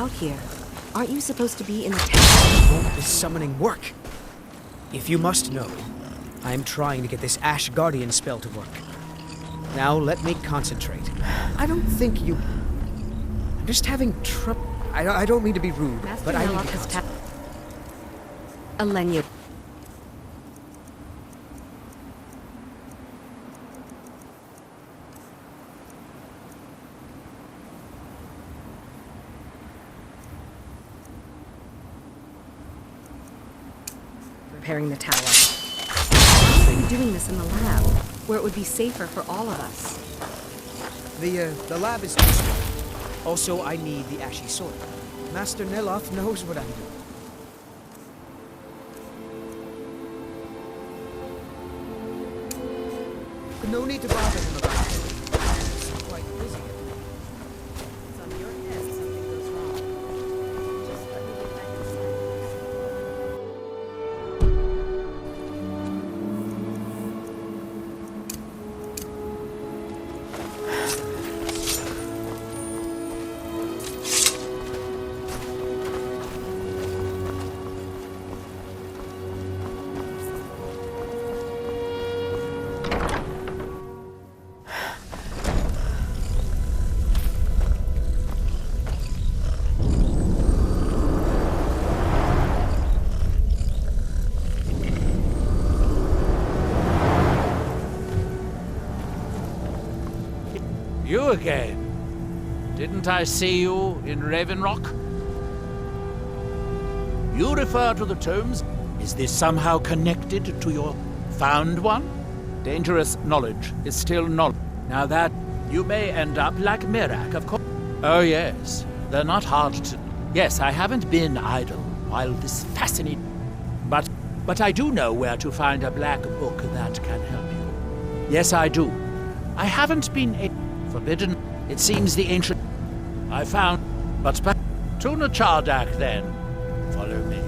out here? Aren't you supposed to be in the town? Won't this summoning work? If you must know, I am trying to get this Ash Guardian spell to work. Now let me concentrate. I don't think you... I'm just having trouble. I don't mean to be rude, Master but I need Nelloc to has concentrate. Alenia. Repairing the tower. Why are you doing this in the lab, where it would be safer for all of us? The lab is too small. Also, I need the ashy soil. Master Neloth knows what I'm doing. No need to bother him about it. He's quite busy. It's on your head something goes wrong. Just let me get back inside. You again? Didn't I see you in Ravenrock? You refer to the tomes? Is this somehow connected to your found one? Dangerous knowledge is still knowledge. Now that you may end up like Mirak, of course. Oh yes, they're not hard to... Yes, I haven't been idle while this fascinating... But I do know where to find a black book that can help you. Yes, I do. I haven't been forbidden. It seems the ancient... I found... But Tuna Chardak, then. Follow me.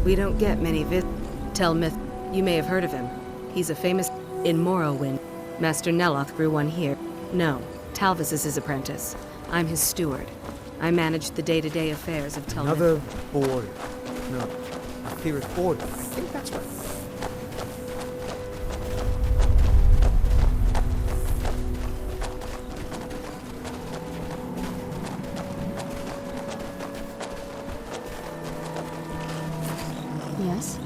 We don't get many Tell Myth. You may have heard of him. He's a famous... In Morrowind. Master Neloth grew one here. No, Talvis is his apprentice. I'm his steward. I manage the day-to-day affairs of Tel Another board. No, a theory order. I think that's right. Yes?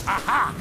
Aha!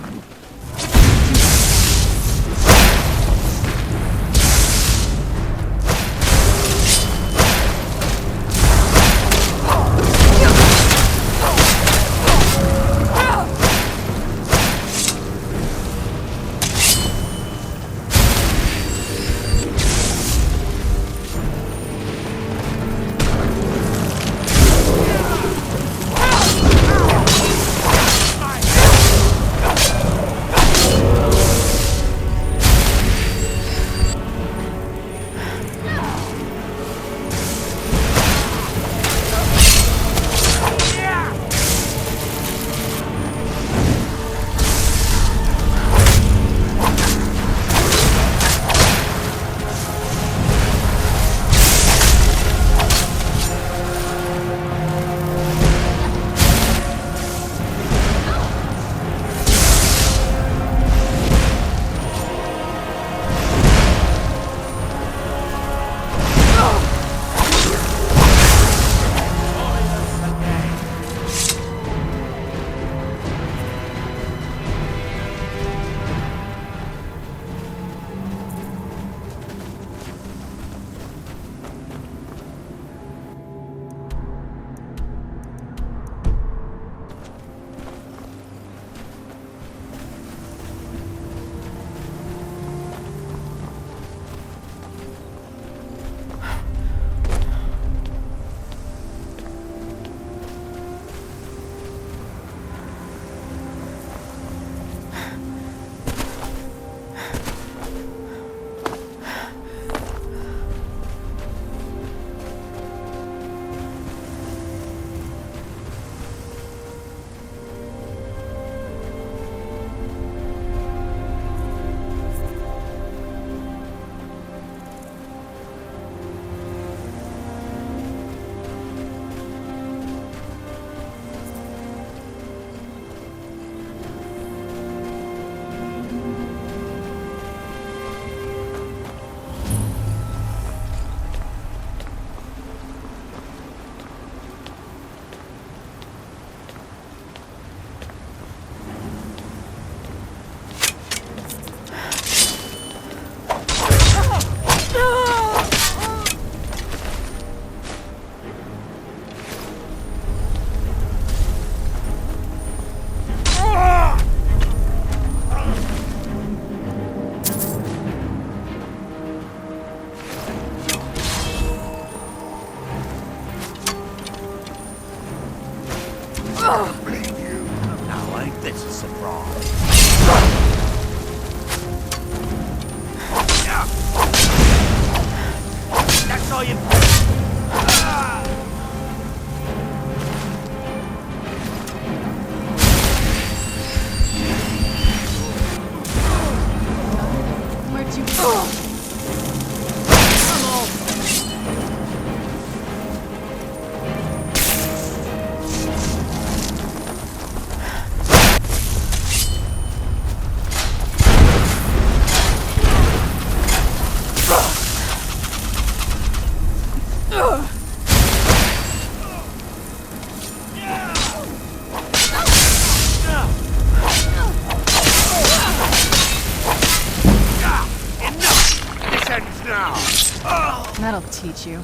That'll teach you.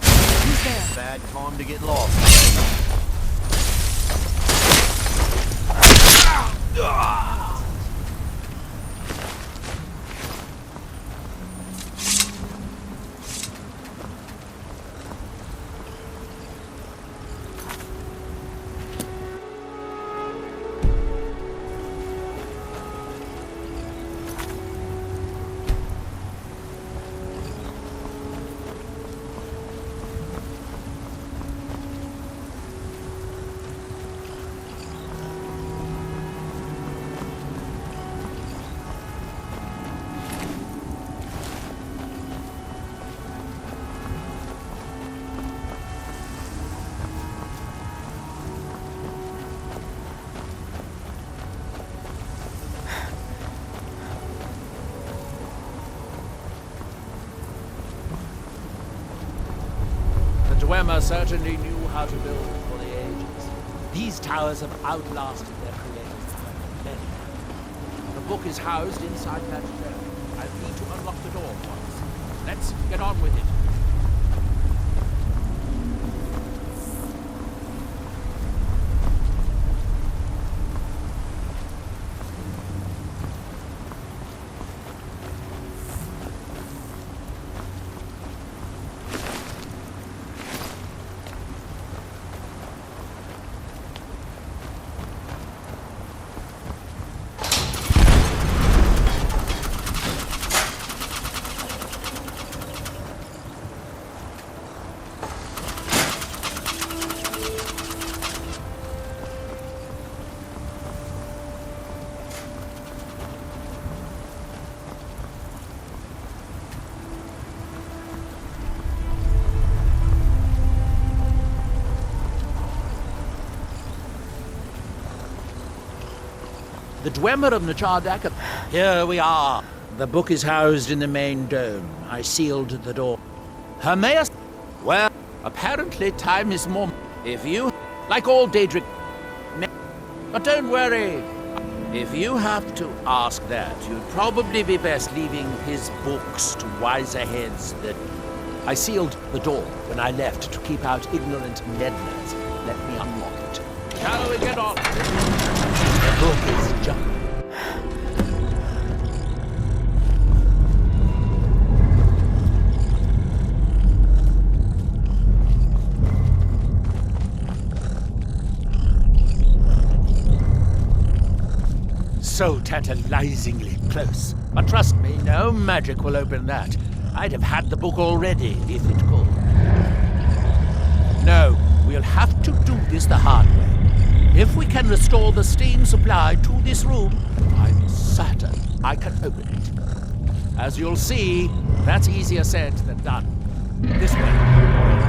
Who's there? Bad time to get lost. Dwemer certainly knew how to build for the ages. These towers have outlasted their creators by many. The book is housed inside that dome. I need to unlock the door once. Let's get on with it. The Dwemer of Nachardak. Here we are. The book is housed in the main dome. I sealed the door. Hermaeus? Well, apparently time is more. If you, like all Daedric, but don't worry. If you have to ask that, you'd probably be best leaving his books to wiser heads that... I sealed the door when I left to keep out ignorant meddlers. Let me unlock it. Shall we get on? The book is just... So tantalizingly close. But trust me, no magic will open that. I'd have had the book already, if it could. No, we'll have to do this the hard way. If we can restore the steam supply to this room, I'm certain I can open it. As you'll see, that's easier said than done. This way.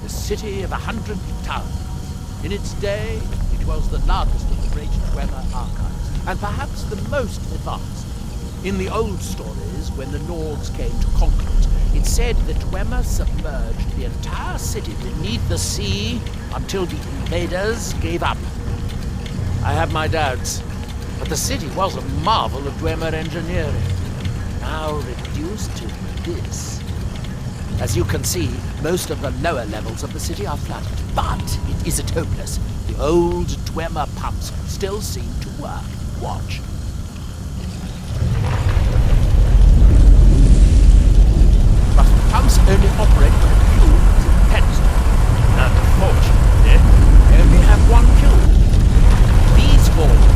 City of 100 towns. In its day, it was the largest of the great Dwemer archives, and perhaps the most advanced. In the old stories, when the Nords came to conquer it, it said that Dwemer submerged the entire city beneath the sea until the invaders gave up. I have my doubts, but the city was a marvel of Dwemer engineering, now reduced to this. As you can see, most of the lower levels of the city are flooded, but it isn't hopeless. The old Dwemer pumps still seem to work. Watch. But the pumps only operate when the fuel is in the pedestal. Unfortunately, they only have one fuel. These four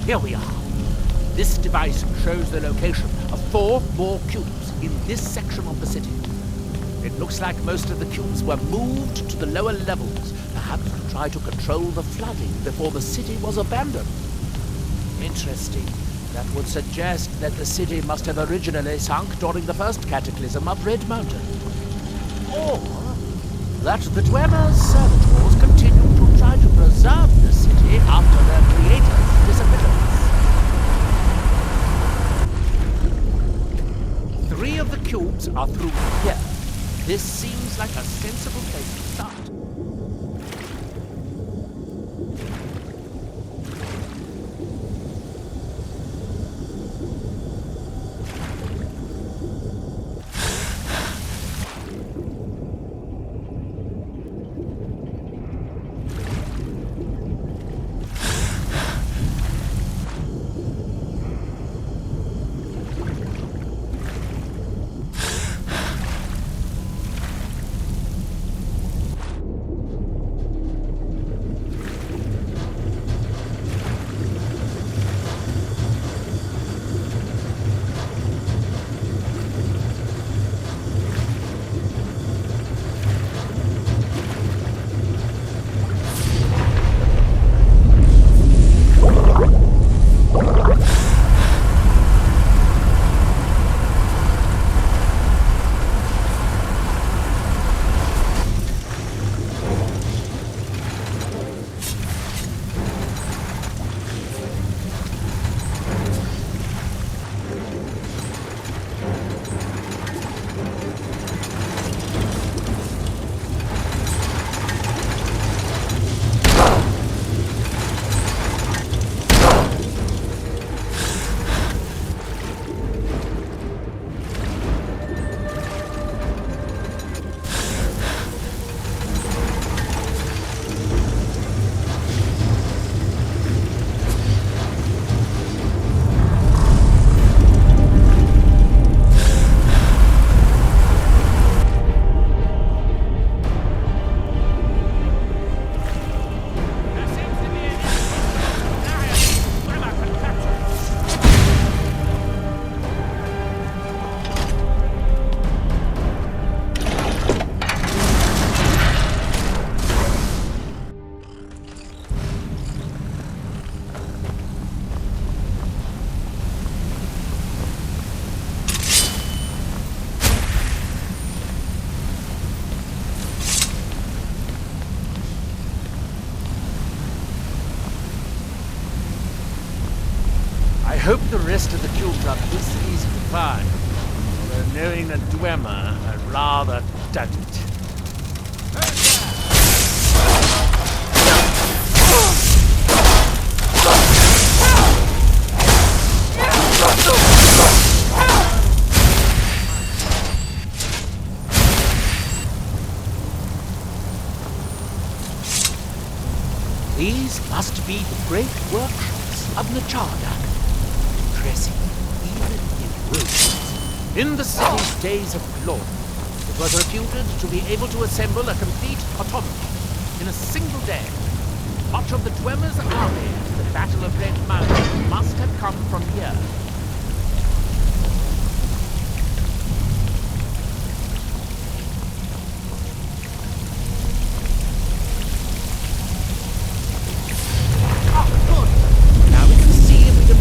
Here we are. This device shows the location of 4 more cubes in this section of the city. It looks like most of the cubes were moved to the lower levels, perhaps to try to control the flooding before the city was abandoned. Interesting. That would suggest that the city must have originally sunk during the first cataclysm of Red Mountain. Or that the Dwemer's servitors continued to try to preserve the city after their creator's disappearance. 3 of the cubes are through here. This seems like a sensible place to start. I hope the rest of the cubes are this easy to find. Although knowing a Dwemer, I rather doubt it. These must be the great workshops of Nachardak. Impressive, even in ruins. In the city's days of glory, it was reputed to be able to assemble a complete automaton in a single day. Much of the Dwemer's army at the Battle of Red Mountain must have come from here.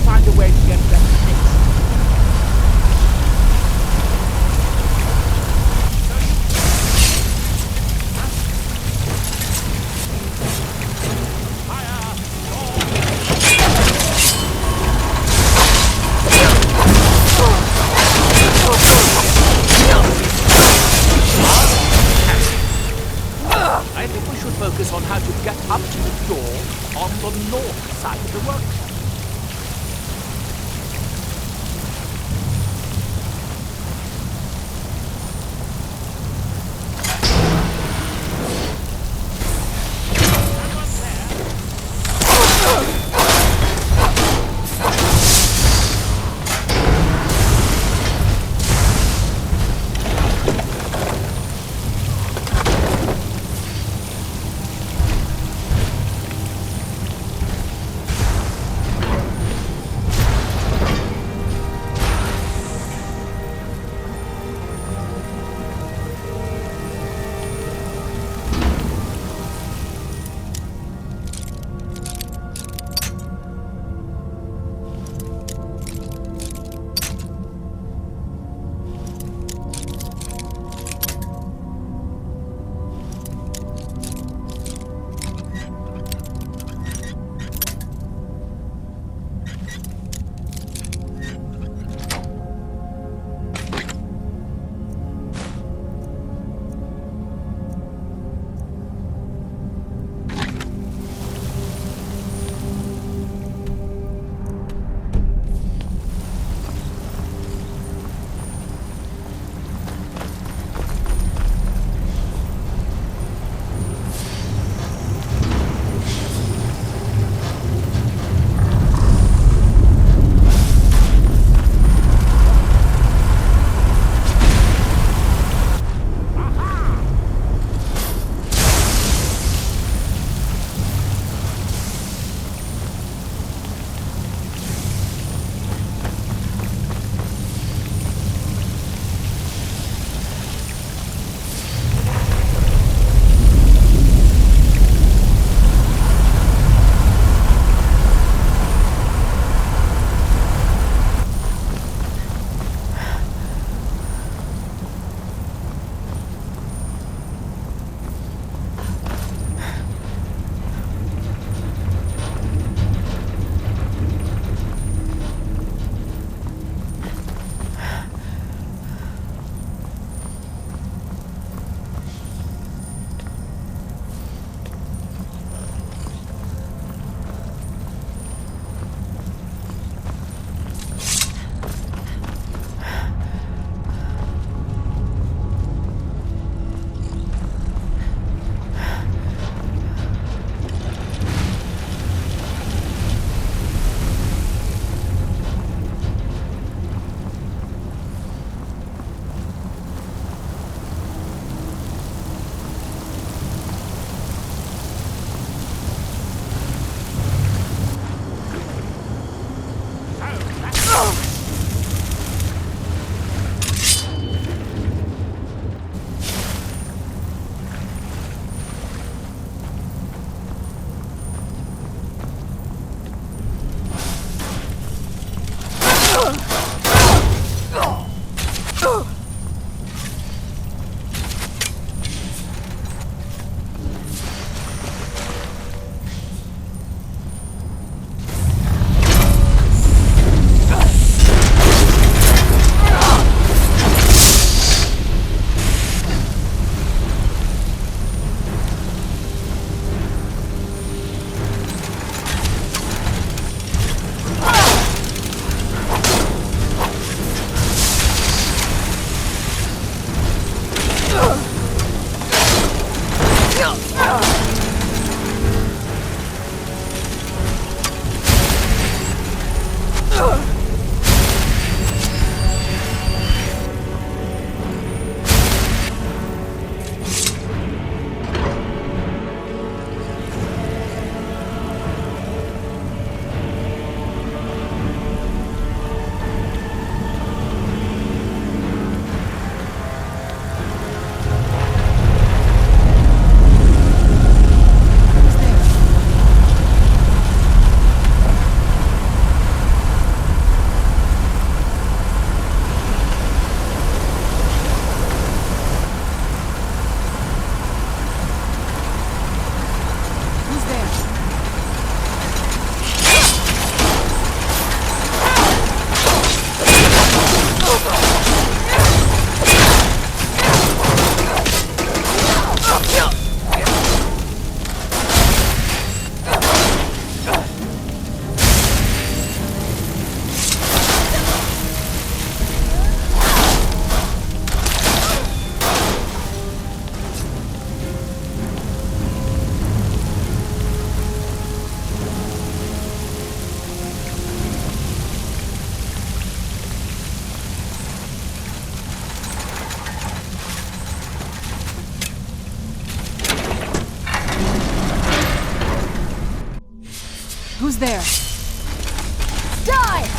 Find a way to get them fixed. Who's there? Die!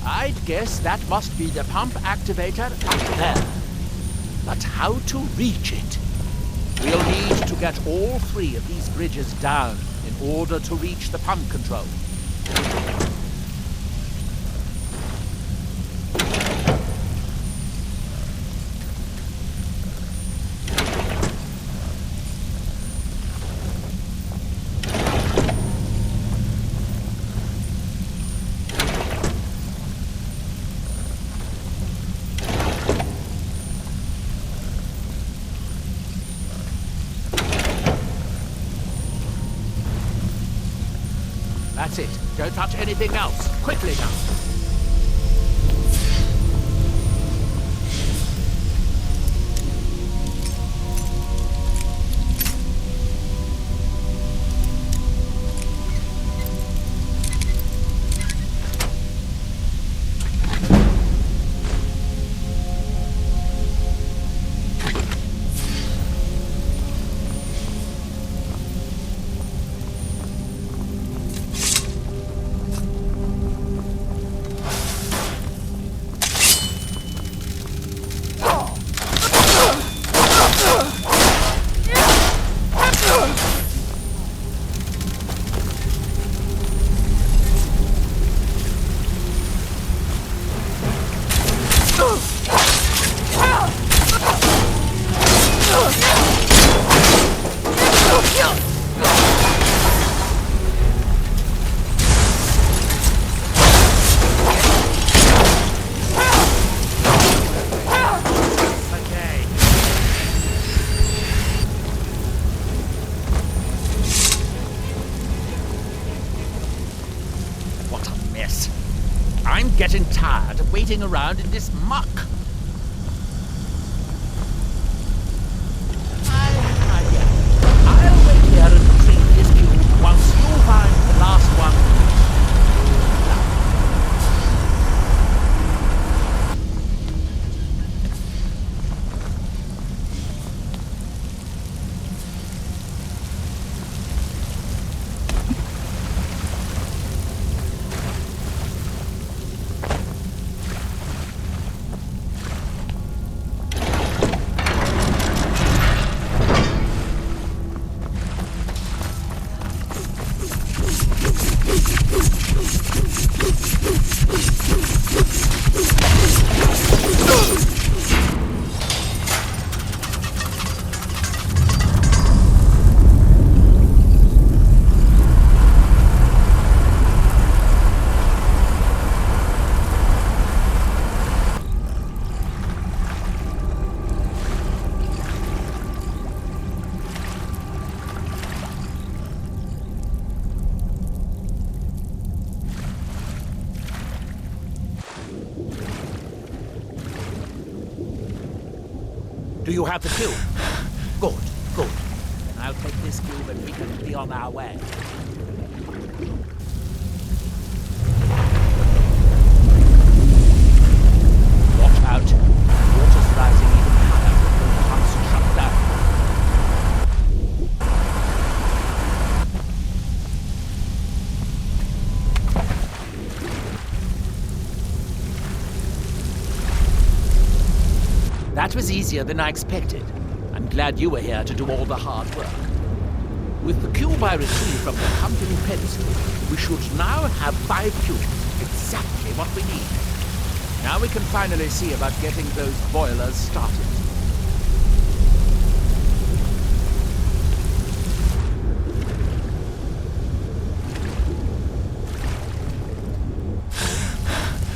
I'd guess that must be the pump activator up there. But how to reach it? We'll need to get all 3 of these bridges down in order to reach the pump control. That's it. Don't touch anything else. Quickly now. I'm getting tired of waiting around in this muck. I'll wait here and retrieve this cube once you find the last one. Do you have the cube? Good, good. Then I'll take this cube and we can be on our way. Watch out. The water's rising even higher before the pumps shut down. That That was easier than I expected. I'm glad you were here to do all the hard work. With the cube I received from the company pedestal, we should now have 5 cubes, exactly what we need. Now we can finally see about getting those boilers started.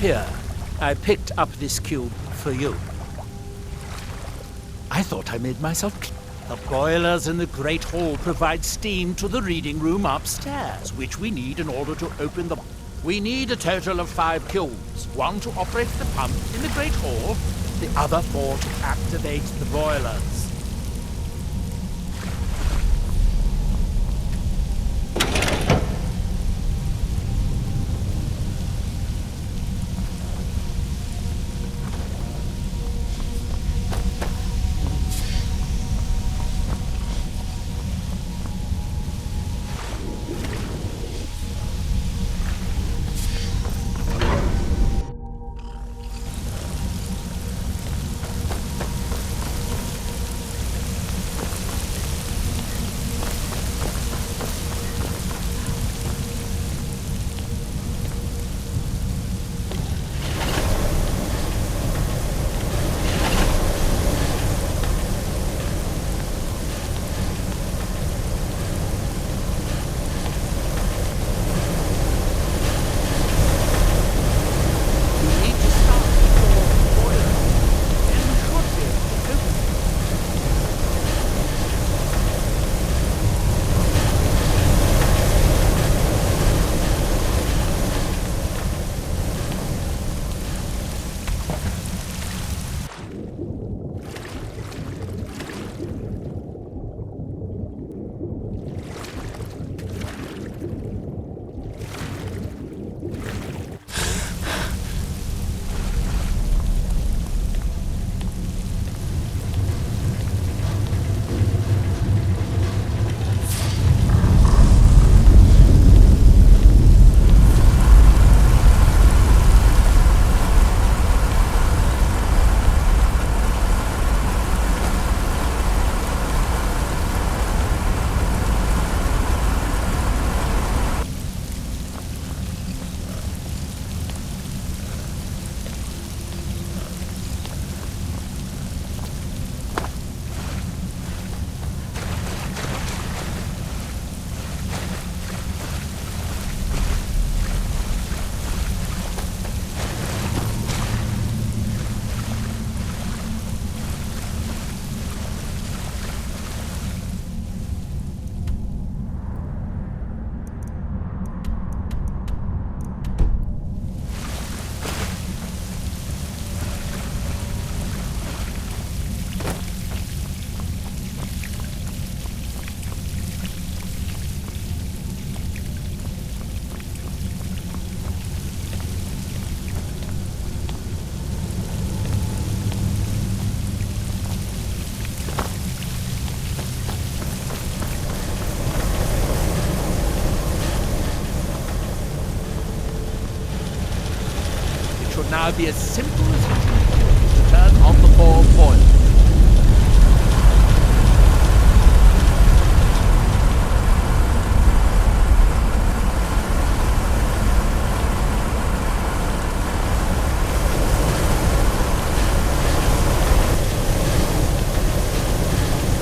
Here, I picked up this cube for you. I thought I made myself clear. The boilers in the Great Hall provide steam to the reading room upstairs, which we need in order to open the... We need a total of 5 cubes. 1 to operate the pump in the Great Hall, the other 4 to activate the boilers. Now be as simple as to turn on the 4 boilers.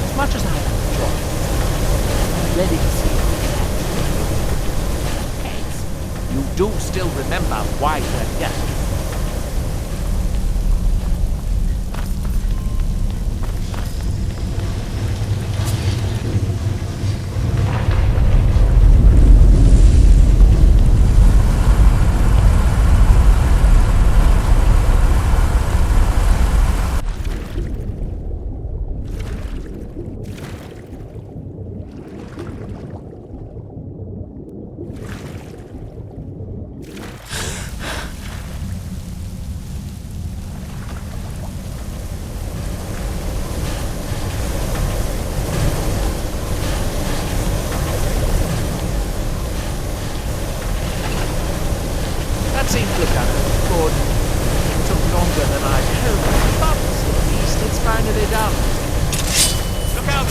As much as I enjoy it, I'm ready to see it. Hey, you do still remember why we're here. Seemed to have done good. It took longer than I'd hoped, but at least it's finally done. Look out!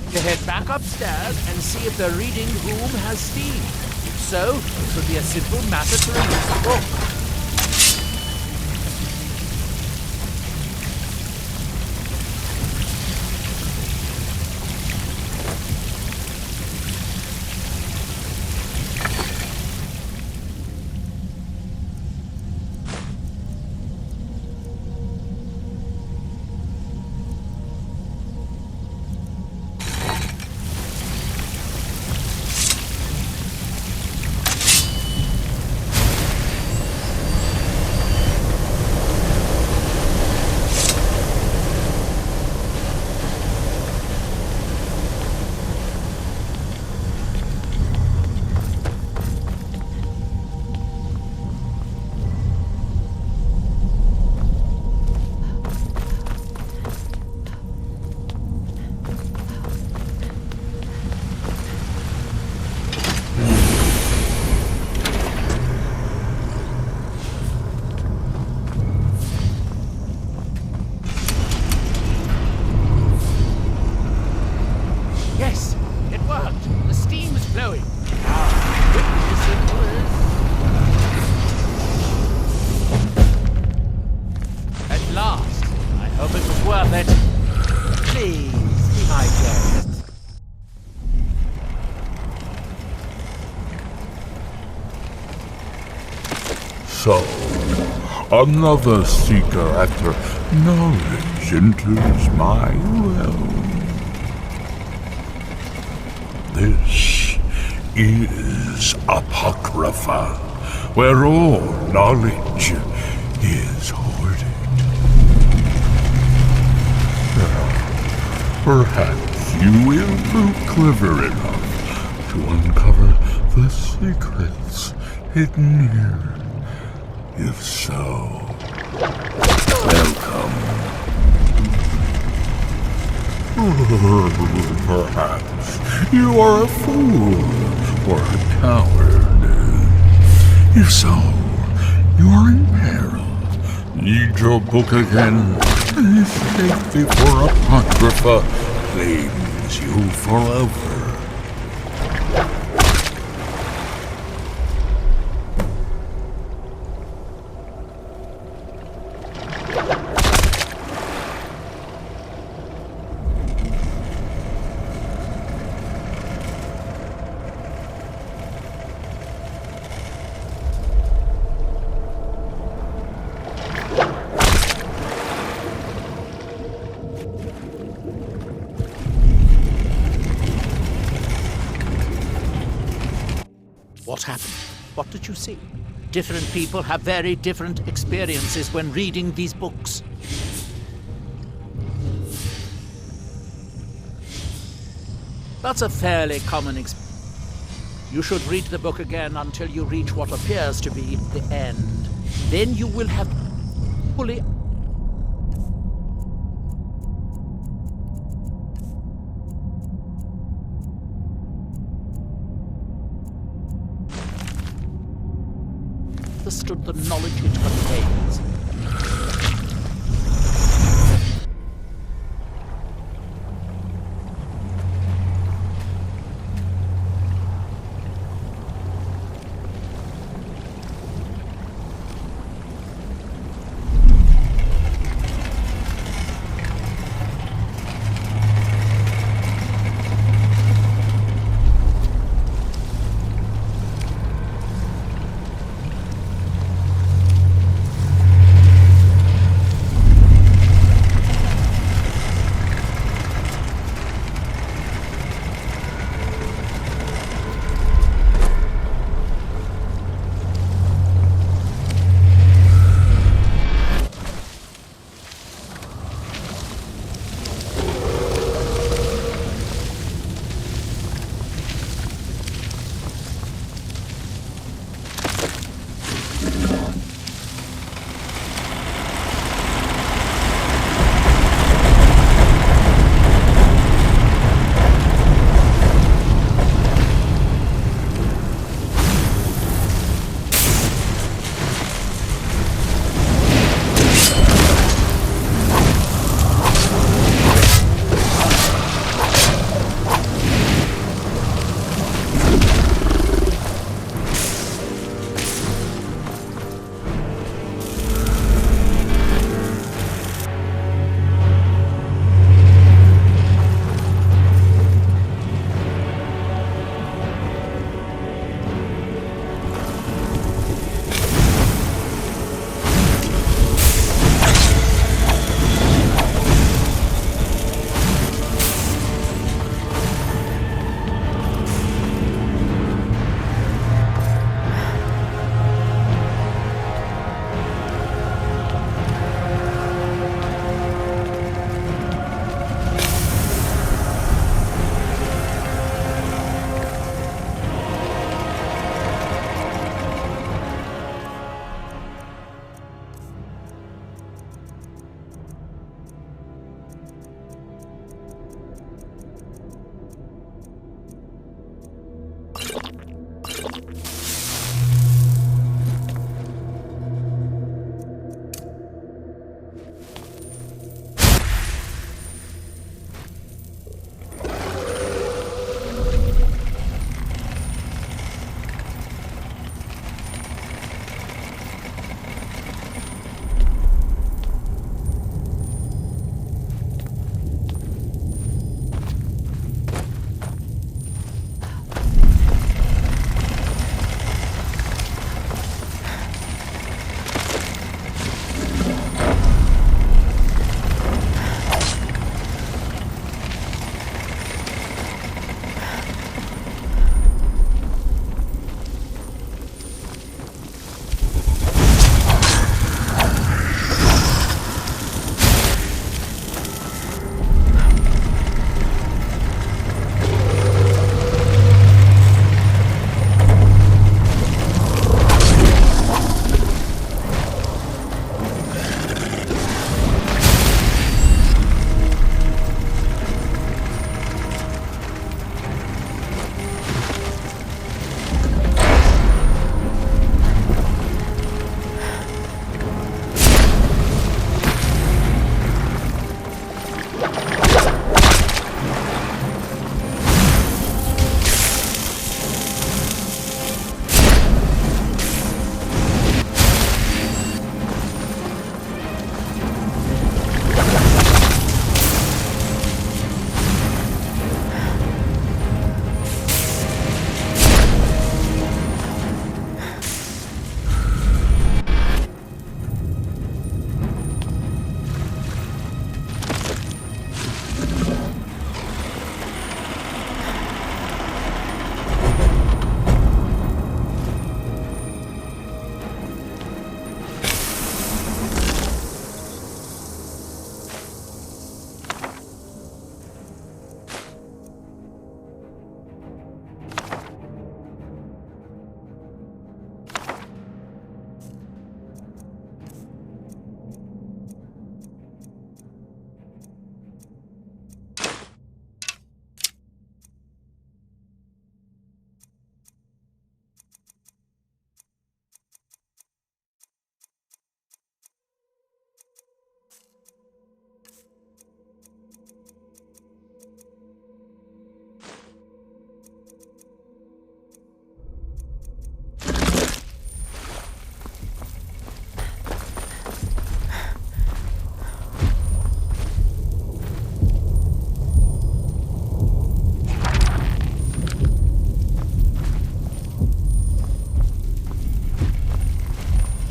To head back upstairs and see if the reading room has steam. If so, it should be a simple matter to release the book. Yes, it worked. The steam is flowing. Now, witness it was. At last. I hope it was worth it. Please, be my guest. So, another seeker after knowledge enters my realm. This is Apocrypha, where all knowledge is hoarded. Perhaps you will prove clever enough to uncover the secrets hidden here. If so, welcome. Perhaps you are a fool or a coward. If so, you are in peril. Need your book again? Escape before Apocrypha claims you forever. What happened? What did you see? Different people have very different experiences when reading these books. That's a fairly common experience. You should read the book again until you reach what appears to be the end. Then you will have fully understood the knowledge it contains.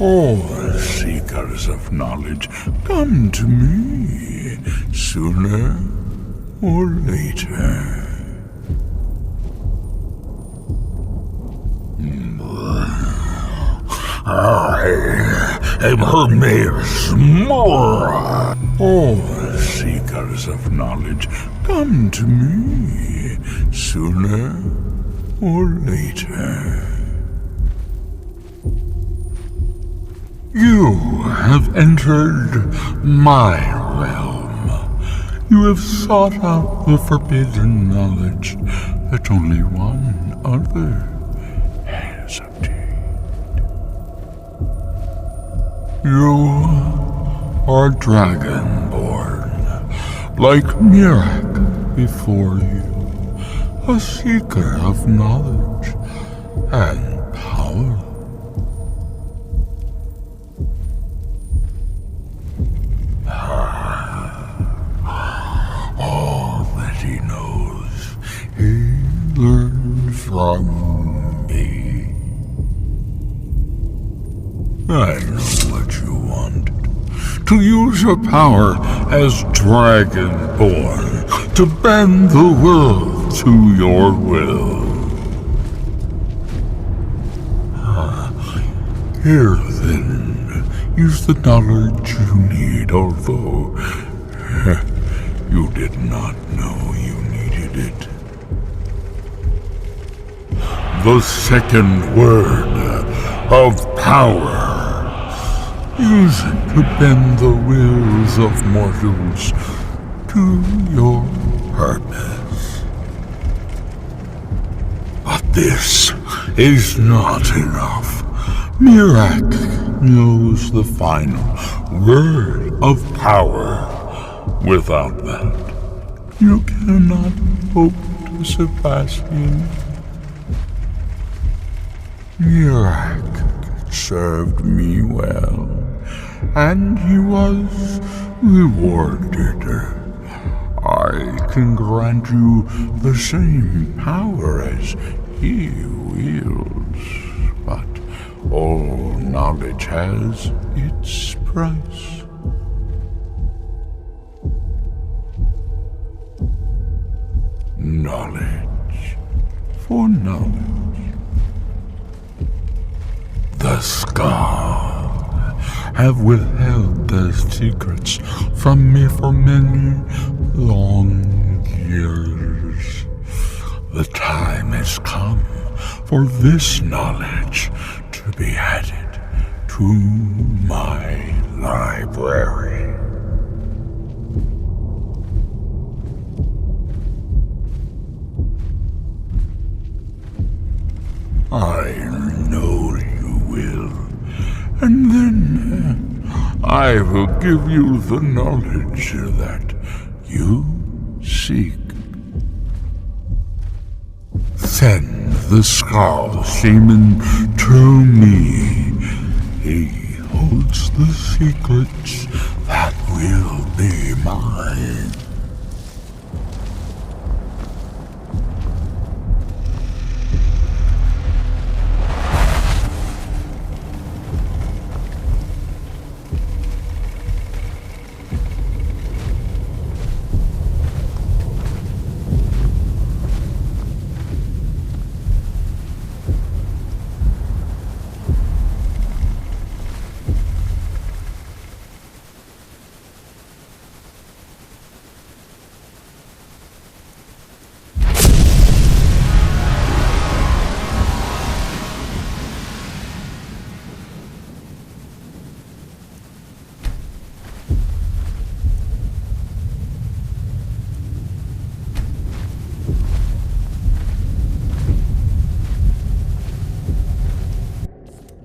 All seekers of knowledge come to me sooner or later. I am Hermes. All seekers of knowledge come to me sooner or later. You have entered my realm. You have sought out the forbidden knowledge that only one other has obtained. You are Dragonborn, like Mirak before you, a seeker of knowledge and power. All that he knows, he learned from me. I know what you want. To use your power as Dragonborn, to bend the world to your will. Here then, use the knowledge you need, although you did not know you needed it. The second word of power. Use it to bend the wills of mortals to your purpose. But this is not enough. Mirak knows the final word of power. Without that, you cannot hope to surpass him. Mirak served me well, and he was rewarded. I can grant you the same power as he wields, but all knowledge has its price. Knowledge for knowledge. The Scar have withheld their secrets from me for many long years. The time has come for this knowledge to be added to my library. I know you will, and then I will give you the knowledge that you seek. Send the Skull Shaman to me. He holds the secrets that will be mine.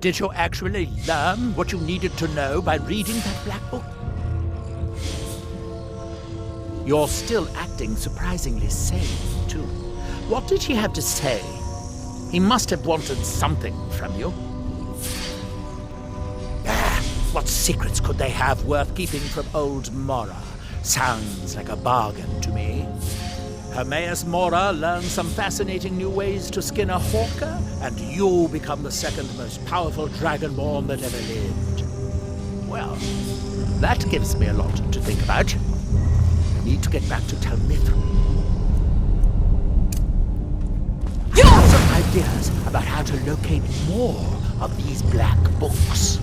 Did you actually learn what you needed to know by reading that black book? You're still acting surprisingly sane, too. What did he have to say? He must have wanted something from you. What secrets could they have worth keeping from old Mora? Sounds like a bargain to me. Hermaeus Mora learns some fascinating new ways to skin a hawker, and you become the second most powerful Dragonborn that ever lived. Well, that gives me a lot to think about. I need to get back to Tel Mithril. I have some ideas about how to locate more of these black books.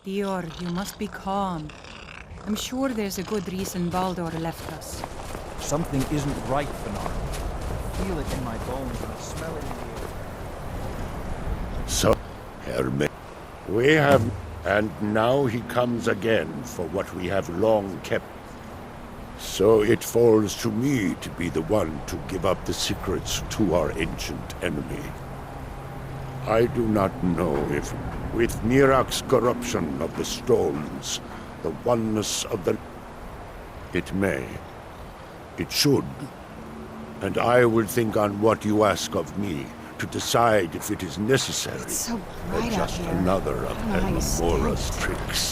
Dior, you must be calm. I'm sure there's a good reason Baldur left us. Something isn't right, Bernard. I feel it in my bones and I smell it in the air. So, Hermit, we have... And now he comes again for what we have long kept. So it falls to me to be the one to give up the secrets to our ancient enemy. I do not know if, with Mirak's corruption of the stones, the oneness of the... It may. It should. And I will think on what you ask of me, to decide if it is necessary, It's so or bright out just here. another of I don't know how you stand Elmora's it. tricks.